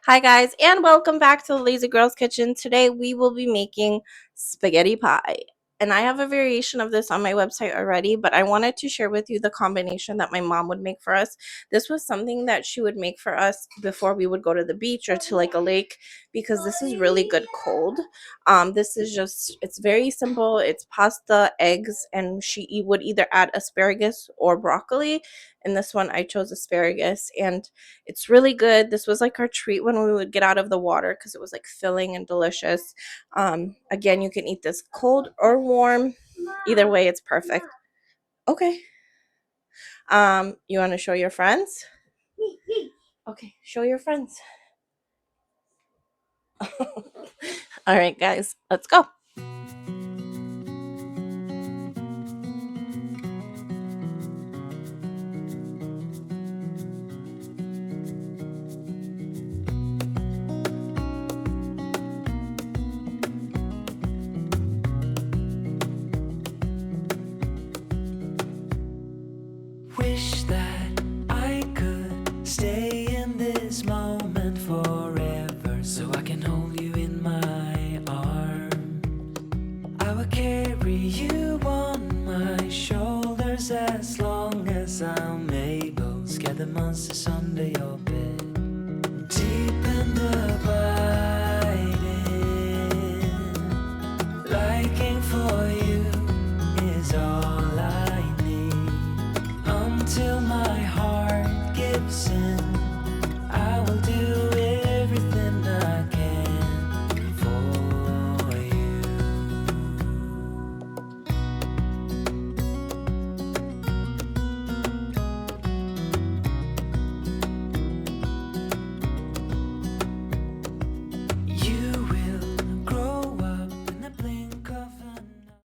Hi, guys, and welcome back to the Lazy Girls Kitchen. Today, we will be making spaghetti pie. And I have a variation of this on my website already, but I wanted to share with you the combination that my mom would make for us. This was something that she would make for us before we would go to the beach or to like a lake because this is really good cold. This is just, it's very simple. It's pasta, eggs, and she would either add asparagus or broccoli. In this one, I chose asparagus, and it's really good. This was like our treat when we would get out of the water because it was like filling and delicious. Again, you can eat this cold or warm. Either way, it's perfect. Okay. You want to show your friends? Okay, show your friends. All right, guys, let's go. Wish that I could stay in this moment forever, so I can hold you in my arms. I will carry you on my shoulders as long as I'm able. Scare the monsters under your bed. Deep and abiding, liking for you is all I need. Until my